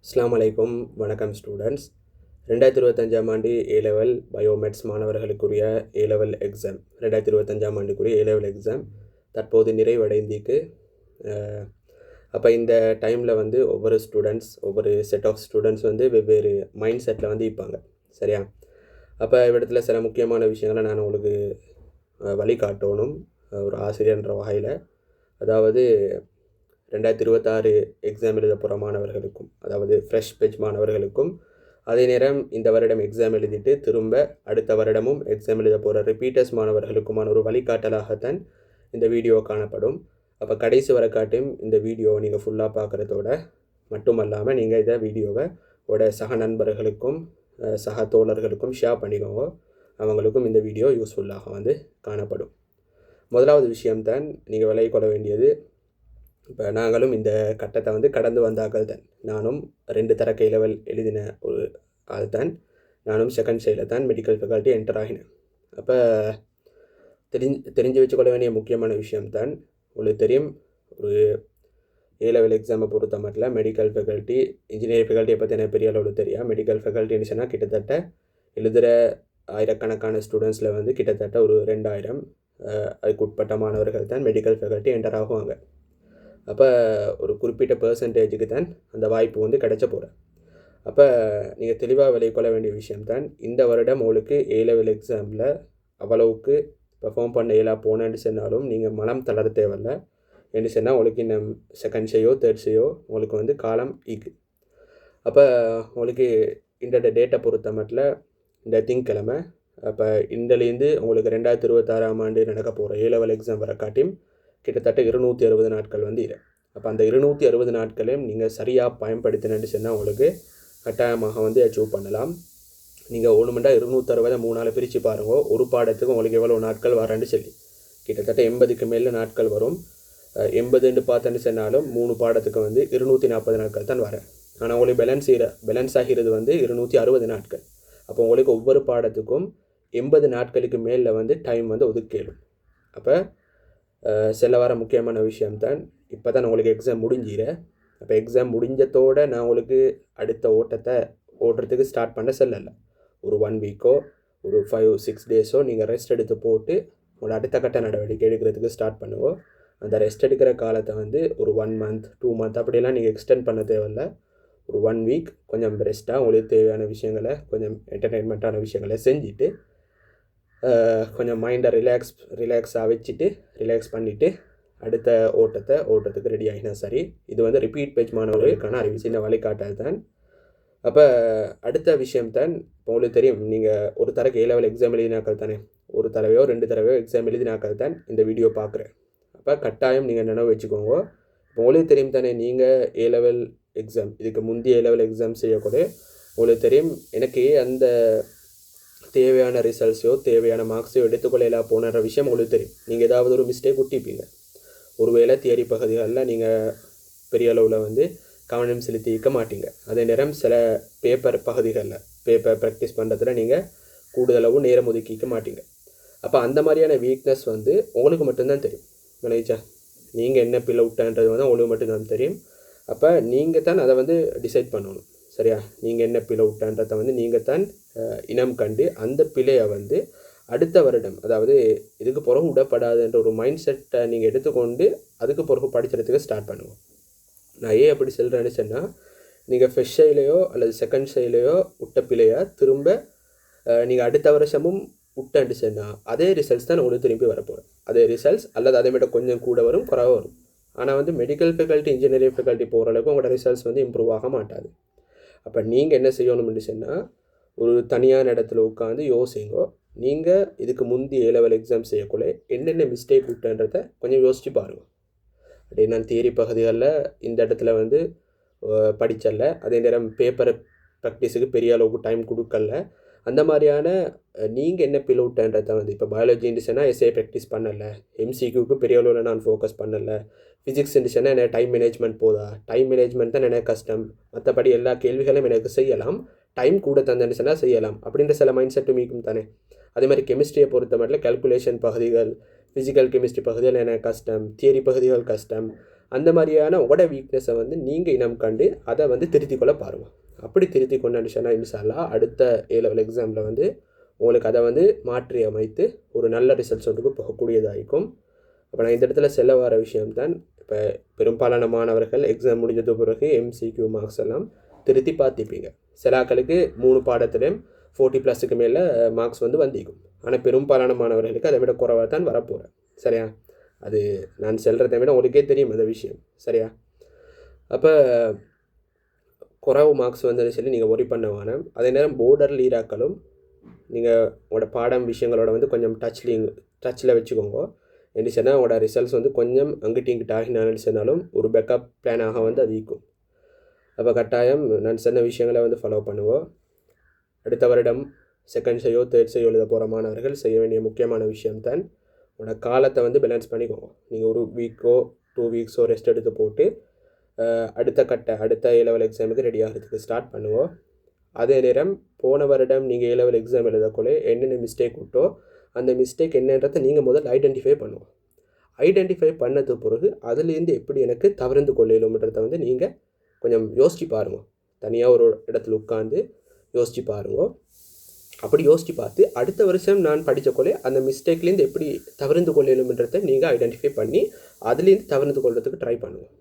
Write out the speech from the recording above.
அஸ்ஸலாமு அலைக்கும். வணக்கம் ஸ்டூடெண்ட்ஸ். 2025ஆம் ஆண்டு ஏ-லெவல் பயோமேத்ஸ் மாணவர்களுக்குரிய ஏ-லெவல் எக்ஸாம் 2025ஆம் ஆண்டுக்குரிய ஏ-லெவல் எக்ஸாம் தற்போது நிறைவடைந்திருக்கு. அப்போ இந்த டைமில் வந்து ஒவ்வொரு செட் ஆஃப் ஸ்டூடெண்ட்ஸ் வந்து வெவ்வேறு மைண்ட் செட்டில் வந்து இருப்பாங்க. சரியா? அப்போ இவ்விடத்தில் சில முக்கியமான விஷயங்களை நான் உங்களுக்கு வழிகாட்டணும் ஒரு ஆசிரியர்ன்ற வகையில். அதாவது 2026 எக்ஸாம் எழுத போகிற மாணவர்களுக்கும், அதாவது ஃப்ரெஷ் பேட்ச் மாணவர்களுக்கும், அதே நேரம் இந்த வருடம் எக்ஸாம் எழுதிட்டு திரும்ப அடுத்த வருடமும் எக்ஸாம் எழுத போகிற ரிப்பீட்டர்ஸ் மாணவர்களுக்குமான ஒரு வழிகாட்டலாகத்தான் இந்த வீடியோ காணப்படும். அப்போ கடைசி வரை காட்டும் இந்த வீடியோவை நீங்கள் ஃபுல்லாக பார்க்குறதோட மட்டுமல்லாமல் நீங்கள் இதை வீடியோவை சக நண்பர்களுக்கும் சக தோழர்களுக்கும் ஷேர் பண்ணிக்கோங்க. அவங்களுக்கும் இந்த வீடியோ யூஸ்ஃபுல்லாக வந்து காணப்படும். முதலாவது விஷயம்தான் நீங்கள் விலை கொள்ள வேண்டியது. இப்போ நாங்களும் இந்த கட்டத்தை வந்து கடந்து வந்தாக்கள் தான். நானும் 2 தரக்க லெவல் எழுதின ஒரு ஆள் தான். நானும் செகண்ட் சைடில் தான் மெடிக்கல் ஃபேக்கல்ட்டி என்டர் ஆகினேன். அப்போ தெரிஞ்சு வச்சுக்கொள்ள வேண்டிய முக்கியமான விஷயம்தான். உங்களுக்கு தெரியும், ஒரு ஏ-லெவல் எக்ஸாமை பொறுத்த மட்டும் மெடிக்கல் ஃபேக்கல்ட்டி இன்ஜினியரிங் ஃபேக்கல்ட்டியை பற்றி எனக்கு பெரிய அளவில் தெரியும். மெடிக்கல் ஃபேக்கல்ட்டின்னு சொன்னால் கிட்டத்தட்ட எழுதுகிற ஆயிரக்கணக்கான ஸ்டூடெண்ட்ஸில் வந்து கிட்டத்தட்ட ஒரு 2000 அதுக்கு உட்பட்ட மாணவர்கள் தான் மெடிக்கல் ஃபேக்கல்ட்டி என்டர் ஆகுவாங்க. அப்போ ஒரு குறிப்பிட்ட பெர்சன்டேஜுக்கு தான் அந்த வாய்ப்பு வந்து கிடைச்ச போகிறேன். அப்போ நீங்கள் தெளிவாக விலை கொள்ள வேண்டிய விஷயம்தான், இந்த வருடம் உங்களுக்கு ஏ-லெவல் எக்ஸாமில் அவ்வளவுக்கு பெர்ஃபார்ம் பண்ண போனேன்னு சொன்னாலும் நீங்கள் மனம் தளர தேவையில்லை. என்று சொன்னால் உங்களுக்கு இன்னும் செகண்ட் ஷேயோ தேர்ட் ஷேயோ உங்களுக்கு வந்து காலம் ஈக்கு. அப்போ உங்களுக்கு இந்த டேட்டை பொறுத்த மட்டும் இந்த திங்கக்கிழமை, அப்போ இந்தலேருந்து உங்களுக்கு 2026ஆம் ஆண்டு நடக்க போகிற ஏ-லெவல் எக்ஸாம் வர காட்டியும் கிட்டத்தட்ட 260 நாட்கள் வந்து இல்லை. அப்போ அந்த 260 நாட்களையும் நீங்கள் சரியாக பயன்படுத்தினு சொன்னால் உங்களுக்கு கட்டாயமாக வந்து அச்சீவ் பண்ணலாம். நீங்கள் 260 3 நாள் பிரித்து பாருங்க. ஒரு பாடத்துக்கு உங்களுக்கு எவ்வளோ நாட்கள் வரேன்னு சொல்லி கிட்டத்தட்ட 80க்கு மேலே நாட்கள் வரும். 80 பார்த்தேன்னு சொன்னாலும் 3 பாடத்துக்கு வந்து 240 நாட்கள் தான் வரேன். ஆனால் உங்களுக்கு பேலன்ஸ் ஆகிறது வந்து 260 நாட்கள். அப்போ உங்களுக்கு ஒவ்வொரு பாடத்துக்கும் 80 நாட்களுக்கு மேலே வந்து டைம் வந்து ஒதுக்கலும். அப்போ செல்ல வர முக்கியமான விஷயம்தான், இப்போ தான் உங்களுக்கு எக்ஸாம் முடிஞ்சிட. அப்போ எக்ஸாம் முடிஞ்சதோடு நான் உங்களுக்கு அடுத்த ஓட்டத்தை ஓடுறதுக்கு ஸ்டார்ட் பண்ண செல்லலை. ஒரு 1 வீக்கோ ஒரு 5-6 டேஸோ நீங்கள் ரெஸ்ட் எடுத்து போட்டு உங்களோட அடுத்த கட்ட நடவடிக்கை எடுக்கிறதுக்கு ஸ்டார்ட் பண்ணுவோம். அந்த ரெஸ்ட் எடுக்கிற காலத்தை வந்து ஒரு 1 மந்த் 2 மந்த் அப்படிலாம் நீங்கள் எக்ஸ்டெண்ட் பண்ண தேவையில்லை. ஒரு 1 வீக் கொஞ்சம் ரெஸ்ட்டாக உங்களுக்கு தேவையான விஷயங்களை, கொஞ்சம் என்டர்டெயின்மெண்ட்டான விஷயங்களை செஞ்சுட்டு கொஞ்சம் மைண்டை ரிலாக்ஸாக வச்சுட்டு ரிலாக்ஸ் பண்ணிவிட்டு அடுத்த ஓட்டத்துக்கு ரெடி ஆகினா சரி. இது வந்து ரிப்பீட் பேஜ் மாணவர்களுக்கான சின்ன வழிகாட்டல் தான். அப்போ அடுத்த விஷயம்தான், இப்போ உங்களுக்கு தெரியும், நீங்கள் ஒரு தரக்கு ஏ-லெவல் எக்ஸாம் எழுதினாக்கள் தானே, ஒரு தடவையோ 2 தடவையோ எக்ஸாம் எழுதினாக்கள் தான் இந்த வீடியோ பார்க்குறேன். அப்போ கட்டாயம் நீங்கள் நினைவு வச்சுக்கோங்க. இப்போ உங்களுக்கு தெரியும் தானே, நீங்கள் ஏ-லெவல் எக்ஸாம் இதுக்கு முந்தைய ஏ-லெவல் எக்ஸாம் செய்யக்கூட உங்களுக்கு தெரியும், எனக்கு அந்த தேவையான ரிசல்ட்ஸோ தேவையான மார்க்ஸையோ எடுத்துக்கொள்ளலாம் போன்ற விஷயம் உங்களுக்கு தெரியும். நீங்கள் ஏதாவது ஒரு மிஸ்டேக் விட்டிப்பீங்க. ஒருவேளை தியரி பகுதிகளில் நீங்கள் பெரிய அளவில் வந்து கவனம் செலுத்தி இருக்க மாட்டீங்க. அதே நேரம் சில பேப்பர் ப்ராக்டிஸ் பண்ணுறதுல நீங்கள் கூடுதளவு நேரம் ஒதுக்கிக்க மாட்டீங்க. அப்போ அந்த மாதிரியான வீக்னஸ் வந்து உங்களுக்கு மட்டும்தான் தெரியும். விளைச்சா நீங்கள் என்ன பிள்ளை விட்டான்றது வந்து உங்களுக்கு மட்டும்தான் தெரியும். அப்போ நீங்கள் தான் அதை வந்து டிசைட் பண்ணணும். சரியா? நீங்கள் என்ன பிழை விட்டான்றதை வந்து நீங்கள் தான் இனம் கண்டு அந்த பிழையை வந்து அடுத்த வருடம், அதாவது இதுக்கு பிறகு விடப்படாதுன்ற ஒரு மைண்ட் செட்டை நீங்கள் எடுத்துக்கொண்டு அதுக்கு பிறகு படிக்கிறதுக்கு ஸ்டார்ட் பண்ணுவோம். நான் ஏன் அப்படி சொல்கிறேன்னு சொன்னால், நீங்கள் ஃபர்ஸ்ட் ஷைலையோ அல்லது செகண்ட் ஷைலையோ விட்ட பிழையாக திரும்ப நீங்கள் அடுத்த வருஷமும் விட்டேன்னு சொன்னால் அதே ரிசல்ட்ஸ் தான் உங்களுக்கு திரும்பி வரப்போகிறேன். அதே ரிசல்ட்ஸ் அல்லது அதை விட கொஞ்சம் கூட வரும், குறைவாக வரும். ஆனால் வந்து மெடிக்கல் ஃபேக்கல்ட்டி இன்ஜினியரிங் ஃபேக்கல்ட்டி போகிற அளவுக்கு உங்களோட ரிசல்ட்ஸ் வந்து இம்ப்ரூவ் ஆக மாட்டாது. அப்போ நீங்கள் என்ன செய்யணும்னு சொன்னால், ஒரு தனியான இடத்துல உட்காந்து யோசிங்கோ. நீங்கள் இதுக்கு முந்தைய ஏ-லெவல் எக்ஸாம் செய்யக்குள்ளே என்னென்ன மிஸ்டேக் விட்டுன்றதை கொஞ்சம் யோசித்து பாருங்கள். அப்படியே நான் தியரி பகுதிகளில் இந்த இடத்துல வந்து படித்தல, அதே நேரம் பேப்பர் ப்ராக்டிஸுக்கு பெரிய அளவுக்கு டைம் கொடுக்கல. அந்த மாதிரியான நீங்கள் என்ன பிழை விட்டன்றதை வந்து, இப்போ பயாலஜி இருந்துச்சுன்னா எஸ்ஏ ப்ராக்டிஸ் பண்ணலை, எம்சிக்யூக்கு பெரிய அளவில் நான் ஃபோக்கஸ் பண்ணலை, ஃபிசிக்ஸ் இருந்துச்சுன்னா எனக்கு டைம் மேனேஜ்மெண்ட் போதா, டைம் மேனேஜ்மெண்ட் தான் எனக்கு கஷ்டம், மற்றபடி எல்லா கேள்விகளும் எனக்கு செய்யலாம், டைம் கூட தந்தேன்னு சொன்னால் செய்யலாம் அப்படின்ற சில மைண்ட் செட்டும் மீக்கும் தானே. அதே மாதிரி கெமிஸ்ட்ரியை பொறுத்த மட்டும் கால்குலேஷன் பகுதிகள், ஃபிசிக்கல் கெமிஸ்ட்ரி பகுதிகள் எனக்கு கஷ்டம், தியரி பகுதிகள் கஷ்டம், அந்த மாதிரியான உங்களோட வீக்னஸை வந்து நீங்கள் இனம் கண்டு அதை வந்து திருத்திக் கொள்ள பாருங்கள். அப்படி திருத்தி கொண்டு சொன்னால் இன்ஷால்லா அடுத்த A-level எக்ஸாமில் வந்து உங்களுக்கு அதை வந்து மாற்றி அமைத்து ஒரு நல்ல ரிசல்ட்ஸ் ஒன்றுக்கு போகக்கூடியதாகிக்கும். அப்போ நான் இந்த இடத்துல செல்ல வர விஷயம்தான், இப்போ பெரும்பாலான மாணவர்கள் எக்ஸாம் முடிஞ்சது பிறகு MCQ மார்க்ஸ் எல்லாம் திருத்தி பார்த்திப்பீங்க. சில ஆக்களுக்கு 3 பாடத்துலேயும் 40+ மேலே மார்க்ஸ் வந்து வந்திக்கும். ஆனால் பெரும்பாலான மாணவர்களுக்கு அதை விட குறைவாக தான் வரப்போகிறேன். சரியா? அது நான் செல்றதை விட உங்களுக்கே தெரியும் அந்த விஷயம். சரியா? அப்போ குறைவு மார்க்ஸ் வந்தது சொல்லி நீங்கள் ஒரி பண்ண வேணாம். அதே நேரம் போர்டர் லீராக்களும் நீங்கள் உங்களோட பாடம் விஷயங்களோட வந்து கொஞ்சம் டச்சில் வச்சுக்கோங்க. என்ன சொன்னால் உங்களோட ரிசல்ட்ஸ் வந்து கொஞ்சம் அங்கிட்டு இங்கிட்டு ஆகினாலும் சொன்னாலும் ஒரு பேக்கப் பிளானாக வந்து அது இருக்கும். அப்போ கட்டாயம் நான் சொன்ன விஷயங்களை வந்து ஃபாலோ பண்ணுவோம். அடுத்த வருடம் செகண்ட் செய்யோ தேர்ட் செய்யோ எழுத போகிற மாணவர்கள் செய்ய வேண்டிய முக்கியமான விஷயம்தான் உங்களோட காலத்தை வந்து பேலன்ஸ் பண்ணிக்கோங்க. நீங்கள் ஒரு வீக்கோ 2 வீக்ஸோ ரெஸ்ட் எடுத்து போட்டு அடுத்த A-level எக்ஸாமுக்கு ரெடி ஆகிறதுக்கு ஸ்டார்ட் பண்ணுவோம். அதே நேரம் போன வருடம் நீங்கள் A-level எக்ஸாம் எழுதக்குள்ளே என்னென்ன மிஸ்டேக் விட்டோ அந்த மிஸ்டேக் என்னன்றதை நீங்கள் முதல்ல ஐடென்டிஃபை பண்ணுவோம். ஐடென்டிஃபை பண்ணது பிறகு அதுலேருந்து எப்படி எனக்கு தவிர்த்து கொள்ளலும்ன்றதை வந்து நீங்கள் கொஞ்சம் யோசித்து பாருங்கள். தனியாக ஒரு இடத்துல உட்காந்து யோசித்து பாருங்க. அப்படி யோசித்து பார்த்து அடுத்த வருஷம் நான் படித்தக்கொள்ளே அந்த மிஸ்டேக்லேருந்து எப்படி தவிர்த்து கொள்ளலும்ன்றதை நீங்கள் ஐடென்டிஃபை பண்ணி அதுலேருந்து தவிர்த்து கொள்றதுக்கு ட்ரை பண்ணுங்கள்.